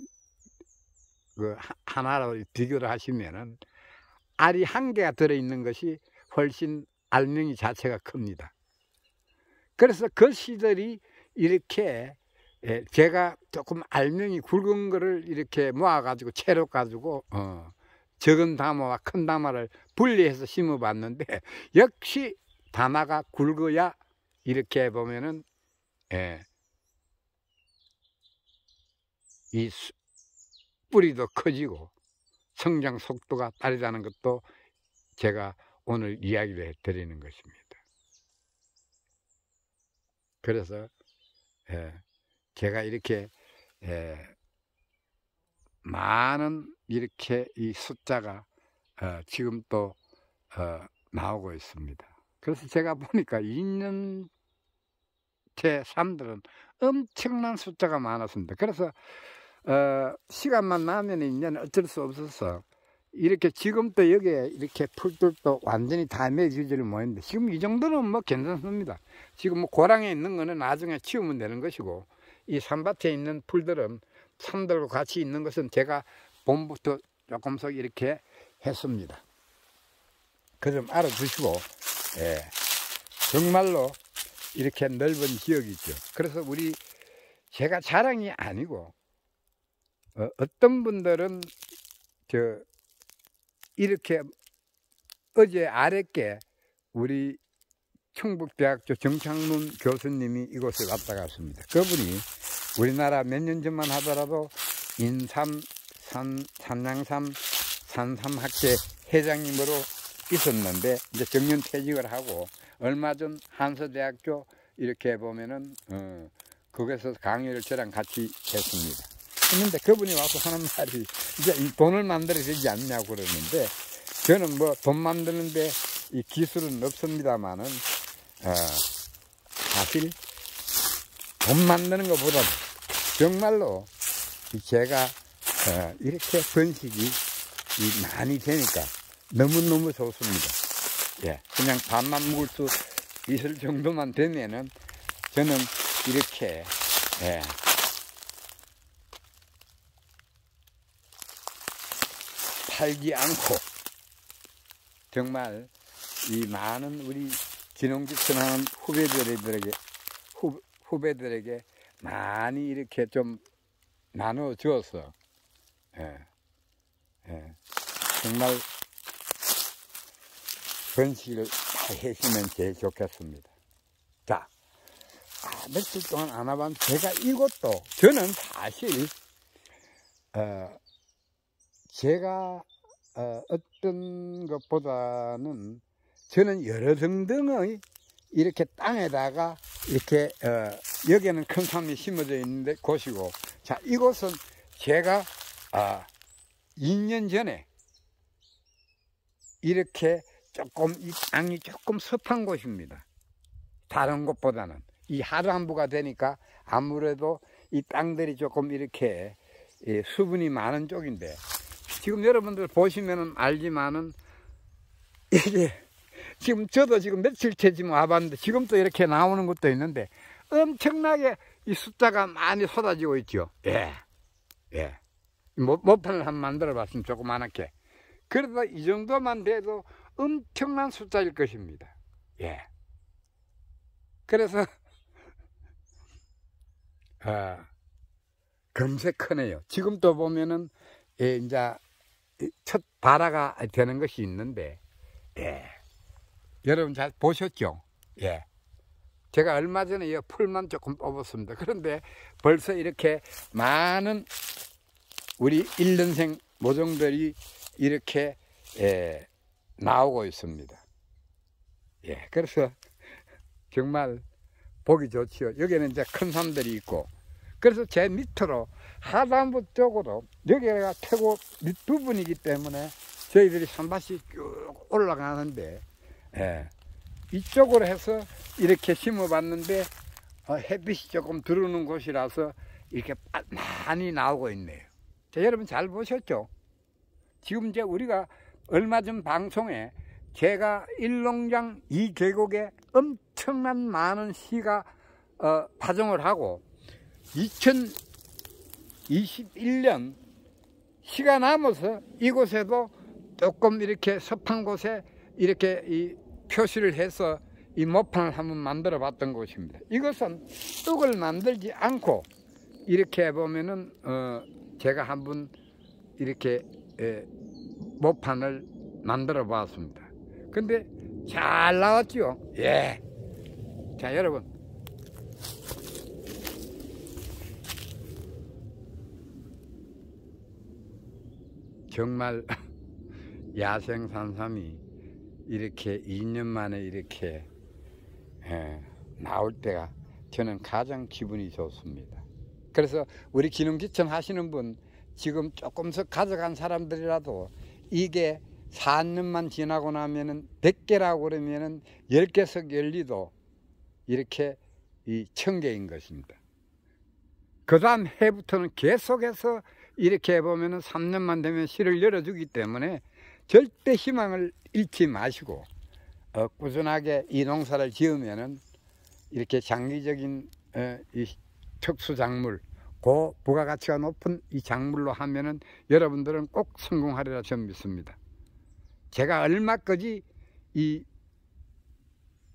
그 하나로 비교를 하시면은 알이 1개가 들어있는 것이 훨씬 알맹이 자체가 큽니다. 그래서 그 시절이 이렇게 제가 조금 알맹이 굵은 거를 이렇게 모아가지고 채로 가지고 적은 다마와 큰 다마를 분리해서 심어봤는데 역시 다마가 굵어야 이렇게 보면은 이 뿌리도 커지고 성장 속도가 빠르다는 것도 제가 오늘 이야기를 해드리는 것입니다. 그래서 제가 이렇게 많은 이렇게 이 숫자가 지금 또 나오고 있습니다. 그래서 제가 보니까 2년째 삶들은 엄청난 숫자가 많았습니다. 그래서 시간만 나면 이제는 어쩔 수 없어서 이렇게 지금 또 여기에 이렇게 풀들도 완전히 다 맺어지를 못했는데 지금 이 정도는 뭐 괜찮습니다. 지금 뭐 고랑에 있는 거는 나중에 치우면 되는 것이고 이 산밭에 있는 풀들은 산들과 같이 있는 것은 제가 봄부터 조금씩 이렇게 했습니다. 그 좀 알아두시고 정말로 이렇게 넓은 지역이죠. 그래서 제가 자랑이 아니고 어떤 분들은 이렇게 어제 아랫게 우리 충북대학교 정창문 교수님이 이곳에 왔다 갔습니다. 그분이 우리나라 몇 년 전만 하더라도 인삼, 산양삼, 산삼학회 회장님으로 있었는데 이제 정년퇴직을 하고 얼마 전 한서대학교 이렇게 보면은 거기서 강의를 저랑 같이 했습니다. 했는데 그분이 와서 하는 말이 이제 이 돈을 만들어야 되지 않냐고 그러는데 저는 뭐 돈 만드는데 이 기술은 없습니다만은 사실 돈 만드는 것보다 정말로 제가 이렇게 번식이 많이 되니까 너무너무 좋습니다. 예, 그냥 밥만 먹을 수 있을 정도만 되면은 저는 이렇게 팔지 않고 정말 이 많은 우리 진홍지천하는 후배들에게 많이 이렇게 좀 나눠 주어서 정말 번식을 잘 해주면 제일 좋겠습니다. 자, 며칠 동안 안 와봤는데 제가 이것도 저는 사실 제가 어떤 것보다는 저는 여러 등등의 이렇게 땅에다가 이렇게 여기는 큰 삶이 심어져 있는데 곳이고, 자, 이곳은 제가 2년 전에 이렇게 조금 이 땅이 조금 습한 곳입니다. 다른 곳보다는 이 하ram부가 되니까 아무래도 이 땅들이 조금 이렇게 수분이 많은 쪽인데, 지금 여러분들 보시면은 알지만은 이게 지금 저도 지금 며칠째 지금 와봤는데 지금 또 이렇게 나오는 것도 있는데 엄청나게 이 숫자가 많이 쏟아지고 있죠. 모판을 한번 만들어 봤으면 조그만하게. 그래도 이 정도만 돼도 엄청난 숫자일 것입니다. 그래서 금세 크네요. 지금 또 보면은 이제 첫 발화가 되는 것이 있는데, 여러분 잘 보셨죠? 제가 얼마 전에 이 풀만 조금 뽑았습니다. 그런데 벌써 이렇게 많은 우리 1년생 모종들이 이렇게 나오고 있습니다. 예, 그래서 정말 보기 좋지요. 여기는 이제 큰 산들이 있고, 그래서 제 밑으로 하단부 쪽으로 여기가 태고 밑부분이기 때문에 저희들이 산밭이 쭉 올라가는데, 예, 이쪽으로 해서 이렇게 심어봤는데 햇빛이 조금 들어오는 곳이라서 이렇게 많이 나오고 있네요. 자, 여러분 잘 보셨죠? 지금 이제 우리가 얼마 전 방송에 제가 일농장 이 계곡에 엄청난 많은 시가 파종을 하고 2021년 시가 남아서 이곳에도 조금 이렇게 섭한 곳에 이렇게 이 표시를 해서 이 모판을 한번 만들어 봤던 곳입니다. 이것은 떡을 만들지 않고 이렇게 보면은 제가 한번 이렇게 모판을 만들어 봤습니다. 근데 잘 나왔죠? 예. 자, 여러분. 정말 야생 산삼이 이렇게 2년 만에 이렇게 나올 때가 저는 가장 기분이 좋습니다. 그래서 우리 기농지천 하시는 분 지금 조금씩 가져간 사람들이라도 이게 4년만 지나고 나면은 100개라고 그러면은 10개씩 열리도 이렇게 이 1000개인 것입니다. 그 다음 해부터는 계속해서 이렇게 보면은 3년만 되면 씨를 열어주기 때문에 절대 희망을 잃지 마시고 꾸준하게 이 농사를 지으면은 이렇게 장기적인 이 특수작물, 고 부가가치가 높은 이 작물로 하면은 여러분들은 꼭 성공하리라 저는 믿습니다. 제가 얼마까지 이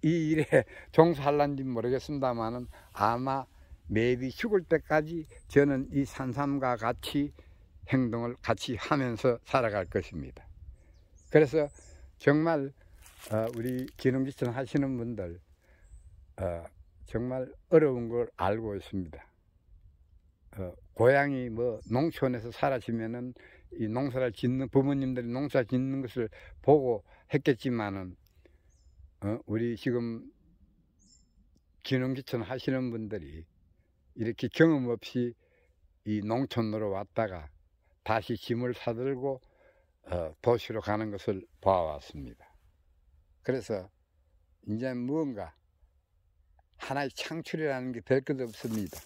일에 종사할란지 모르겠습니다만은 아마 매비 죽을 때까지 저는 이 산삼과 같이 행동을 같이 하면서 살아갈 것입니다. 그래서 정말 우리 기농지천 하시는 분들 정말 어려운 걸 알고 있습니다. 고향이 뭐 농촌에서 살아지면은 이 농사를 짓는 부모님들이 농사 짓는 것을 보고 했겠지만은 우리 지금 기농지천 하시는 분들이 이렇게 경험 없이 이 농촌으로 왔다가 다시 짐을 사들고 도시로 가는 것을 봐왔습니다. 그래서 이제 무언가 하나의 창출이라는 게 될 것 없습니다.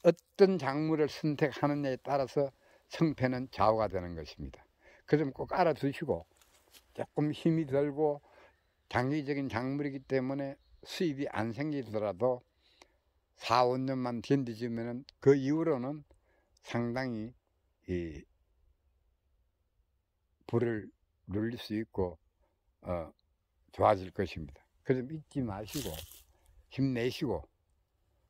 어떤 작물을 선택하느냐에 따라서 성패는 좌우가 되는 것입니다. 그 점 꼭 알아두시고 조금 힘이 들고 장기적인 작물이기 때문에 수입이 안 생기더라도 4, 5년만 견디지면 그 이후로는 상당히 이 불을 눌릴 수 있고 좋아질 것입니다. 그래서 잊지 마시고 힘내시고,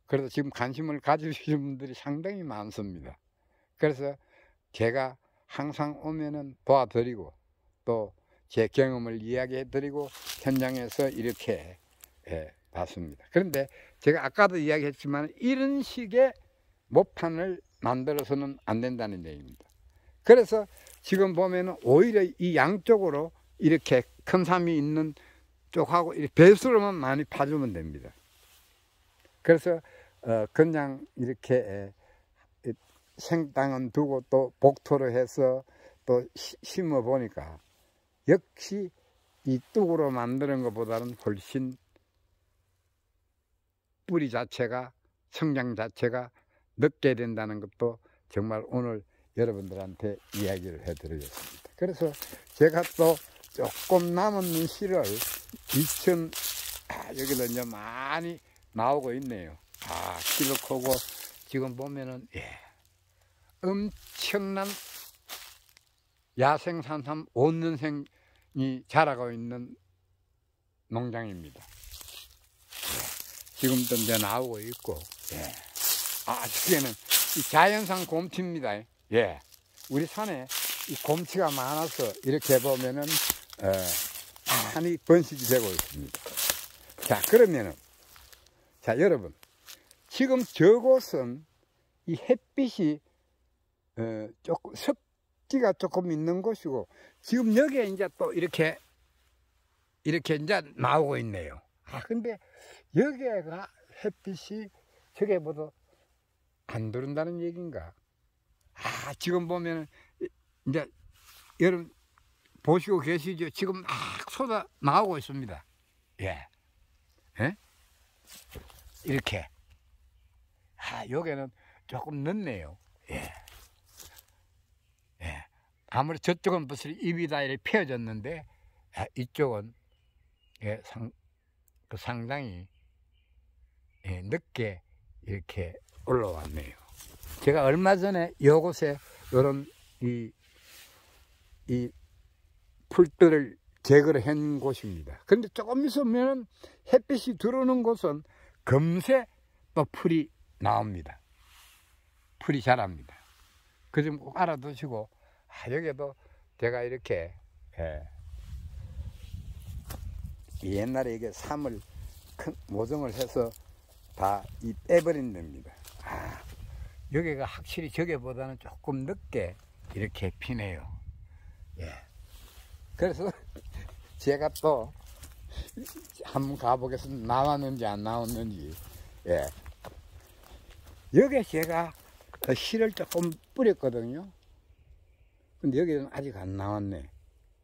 그래서 지금 관심을 가지시는 분들이 상당히 많습니다. 그래서 제가 항상 오면은 도와드리고 또 제 경험을 이야기해 드리고 현장에서 이렇게 봤습니다. 그런데 제가 아까도 이야기했지만 이런 식의 모판을 만들어서는 안 된다는 얘기입니다. 그래서 지금 보면은 오히려 이 양쪽으로 이렇게 큰 삶이 있는 쪽하고 배수로만 많이 파주면 됩니다. 그래서 그냥 이렇게 생땅은 두고 또 복토로 해서 또 심어 보니까 역시 이 뚝으로 만드는 것보다는 훨씬 뿌리 자체가 성장 자체가 늦게 된다는 것도 정말 오늘 여러분들한테 이야기를 해드리겠습니다. 그래서 제가 또 조금 남은 씨를 여기도 이제 많이 나오고 있네요. 키도 크고 지금 보면은 엄청난 야생 산삼 5년생이 자라고 있는 농장입니다. 지금도 이제 나오고 있고, 저기는 이 자연산 곰치입니다. 우리 산에 이 곰치가 많아서 이렇게 보면은 많이 번식이 되고 있습니다. 자, 그러면은 여러분, 지금 저곳은 이 햇빛이 조금 습기가 조금 있는 곳이고, 지금 여기에 이제 또 이렇게 이렇게 이제 나오고 있네요. 근데 여기가 햇빛이 저게보다 안 들어온다는 얘기인가? 지금 보면 이제 여러분 보시고 계시죠? 지금 막 쏟아 나오고 있습니다. 예. 예? 이렇게. 여기는 조금 늦네요. 예. 예. 아무리 저쪽은 무슨 입이 다 이렇게 펴졌는데, 이쪽은 예, 상당히 예, 늦게 이렇게 올라왔네요. 제가 얼마 전에 이곳에 이런 이 풀들을 제거를 한 곳입니다. 그런데 조금 있으면 햇빛이 들어오는 곳은 금세 또 풀이 나옵니다. 풀이 자랍니다. 그 점 꼭 알아두시고, 여기도 제가 이렇게 옛날에 이게 삼을 큰 모종을 해서 다 빼버린 겁니다. 여기가 확실히 저기보다는 조금 늦게 이렇게 피네요. 예. 그래서 제가 또 한번 가보겠습니다. 나왔는지 안 나왔는지. 예. 여기에 제가 씨를 조금 뿌렸거든요. 근데 여기는 아직 안 나왔네.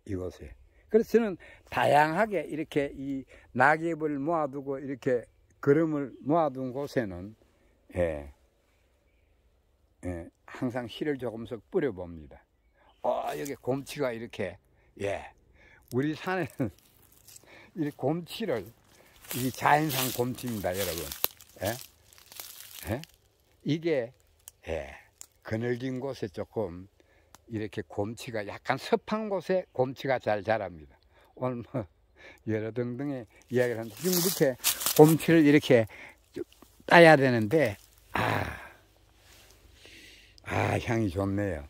이곳에. 그래서 저는 다양하게 이렇게 이 낙엽을 모아두고 이렇게 거름을 모아둔 곳에는 항상 씨를 조금씩 뿌려봅니다. 여기 곰치가 이렇게, 우리 산에는 이 곰치를, 이 자연산 곰치입니다, 여러분. 이게, 그늘진 곳에 조금 이렇게 곰치가 약간 습한 곳에 곰치가 잘 자랍니다. 오늘 뭐 여러 등등의 이야기를 하는데 지금 이렇게 곰치를 이렇게 따야 되는데 향이 좋네요.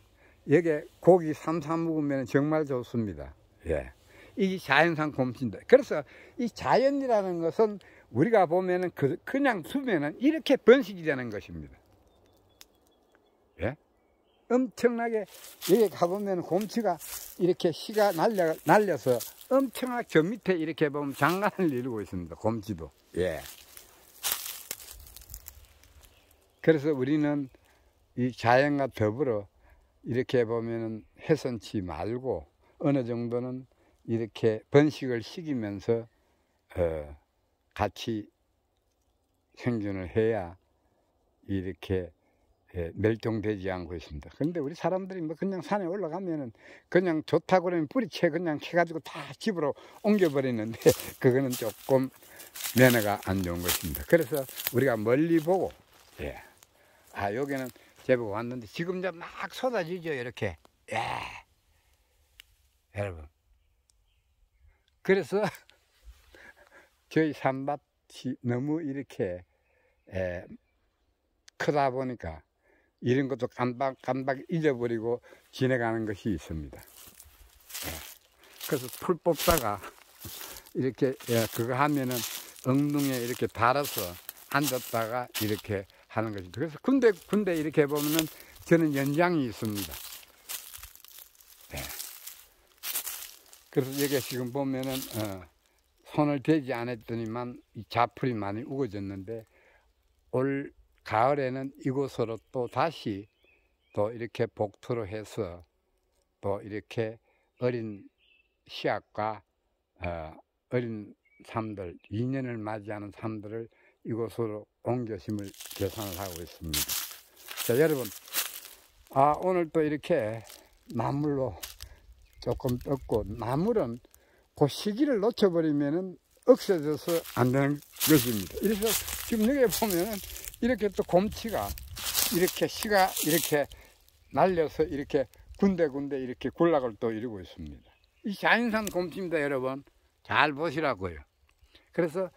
여기 고기 삼삼 먹으면 정말 좋습니다. 예. 이게 자연산 곰치인데, 그래서 이 자연이라는 것은 우리가 보면은 그냥 두면은 이렇게 번식이 되는 것입니다. 예? 엄청나게 여기 가보면 곰치가 이렇게 씨가 날려서 엄청나게 저 밑에 이렇게 보면 장관을 이루고 있습니다. 곰치도. 예. 그래서 우리는 이 자연과 더불어 이렇게 보면은 훼손치 말고 어느 정도는 이렇게 번식을 시키면서 같이 생존을 해야 이렇게 멸종되지 않고 있습니다. 그런데 우리 사람들이 뭐 그냥 산에 올라가면은 그냥 좋다고 그러면 뿌리채 그냥 캐가지고 다 집으로 옮겨버리는데 그거는 조금 면허가 안 좋은 것입니다. 그래서 우리가 멀리 보고, 여기는 제법 왔는데 지금 이제 막 쏟아지죠, 이렇게. 여러분. 그래서 저희 산밭이 너무 이렇게 크다 보니까 이런 것도 깜빡 잊어버리고 지내가는 것이 있습니다. 그래서 풀 뽑다가 이렇게 그거 하면은 엉덩이에 이렇게 달아서 앉았다가 이렇게 하는 것입니다. 그래서 군데 이렇게 보면은 저는 연장이 있습니다. 그래서 여기 지금 보면은 손을 대지 않았더니만 이 자풀이 많이 우거졌는데 올 가을에는 이곳으로 또 다시 또 이렇게 복토로 해서 또 이렇게 어린 씨앗과 어린 삶들, 2년을 맞이하는 삶들을 이곳으로 옮겨 심을 계산을 하고 있습니다. 자, 여러분, 오늘 또 이렇게 나물로 조금 떴고, 나물은 그 시기를 놓쳐버리면은 없어져서 안 되는 것입니다. 그래서 지금 여기 보면은 이렇게 또 곰치가 이렇게 씨가 이렇게 날려서 이렇게 군데군데 이렇게 군락을 또 이루고 있습니다. 이 자연산 곰치입니다, 여러분. 잘 보시라고요. 그래서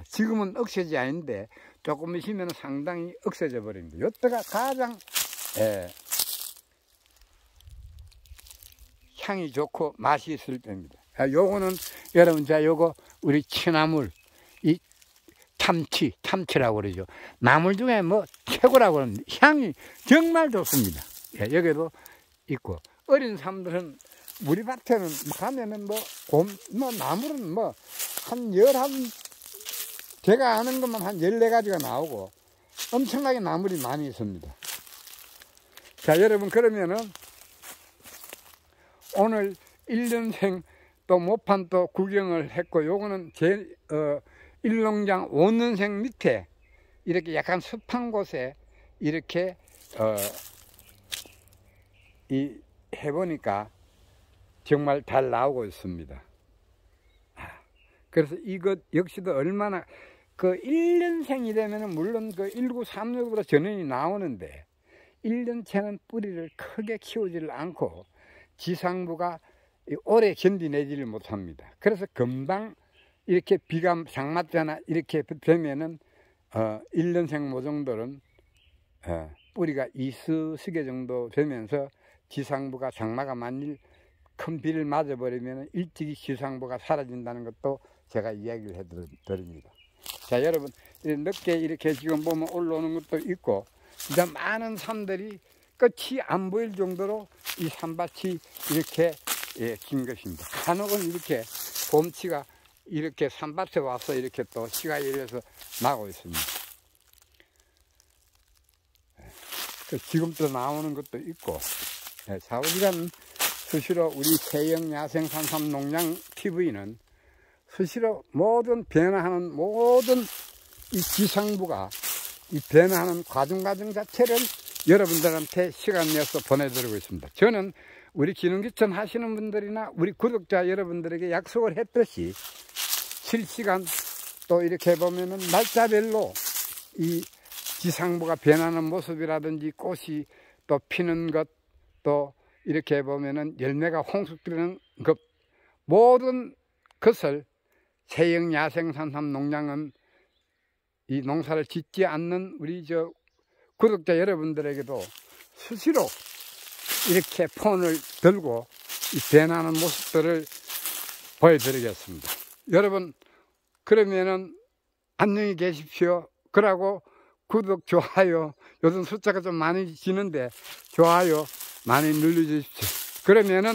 지금은 억세지 않은데 조금 있으면 상당히 억세져 버립니다. 이때가 가장 향이 좋고 맛이 있을 때입니다. 요거는 여러분, 자, 요거 우리 취나물, 이 참치라고 그러죠. 나물 중에 뭐 최고라고 합니다. 향이 정말 좋습니다. 여기도 있고, 어린 삶들은 우리 밭에는 가면은 나물은 제가 아는 것만 한 14가지가 나오고 엄청나게 나물이 많이 있습니다. 자, 여러분, 그러면은 오늘 1년생 또 모판 또 구경을 했고, 요거는 제 일농장 5년생 밑에 이렇게 약간 습한 곳에 이렇게 해보니까 정말 잘 나오고 있습니다. 그래서 이것 역시도 얼마나 1년생이 되면은 물론 1936으로 전원이 나오는데 1년째는 뿌리를 크게 키우지를 않고 지상부가 오래 견디내지를 못합니다. 그래서 금방 이렇게 비가 장마때나 이렇게 되면은 1년생 모종들은 뿌리가 이쑤시개 정도 되면서 지상부가 장마가 만일 큰 비를 맞아버리면 일찍이 지상부가 사라진다는 것도 제가 이야기를 해드립니다. 자, 여러분, 늦게 이렇게 지금 보면 올라오는 것도 있고, 이제 많은 산들이 끝이 안 보일 정도로 이 산밭이 이렇게 긴 것입니다. 간혹은 이렇게 봄치가 이렇게 산밭에 와서 이렇게 또 씨가 이래서 나고 있습니다. 지금도 나오는 것도 있고, 좌우지간 수시로 우리 세영야생산삼농장 TV는 수시로 모든 변화하는 모든 이 지상부가 이 변화하는 과정 자체를 여러분들한테 시간 내서 보내드리고 있습니다. 저는 우리 기능기천 하시는 분들이나 우리 구독자 여러분들에게 약속을 했듯이 실시간 또 이렇게 보면은 날짜별로 이 지상부가 변하는 모습이라든지 꽃이 또 피는 것, 또 이렇게 보면은 열매가 홍숙되는 것, 모든 것을 세영야생산삼 농장은 이 농사를 짓지 않는 우리 구독자 여러분들에게도 수시로 이렇게 폰을 들고 이 변하는 모습들을 보여드리겠습니다. 여러분, 그러면은 안녕히 계십시오. 그러고 구독, 좋아요, 요즘 숫자가 좀 많이 지는데 좋아요 많이 눌러주십시오. 그러면은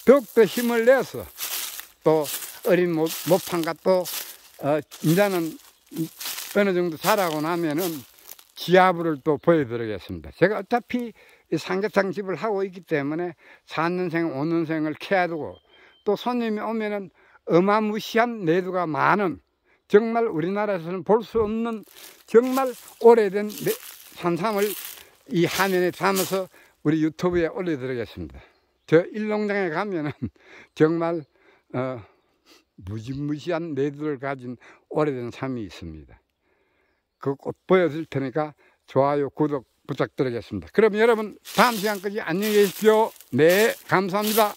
더욱더 힘을 내서 또 어린 모판과 또 이제는 어느 정도 자라고 나면은 지하부를 또 보여드리겠습니다. 제가 어차피 삼계탕 집을 하고 있기 때문에 4년생, 5년생을 캐야 되고, 또 손님이 오면은 어마무시한 내두가 많은, 정말 우리나라에서는 볼 수 없는 정말 오래된 산삼을 이 화면에 담아서 우리 유튜브에 올려드리겠습니다. 저 일농장에 가면은 정말 무지무지한 내두를 가진 오래된 삶이 있습니다. 그 꼭 보여드릴 테니까 좋아요, 구독 부탁드리겠습니다. 그럼 여러분, 다음 시간까지 안녕히 계십시오. 네, 감사합니다.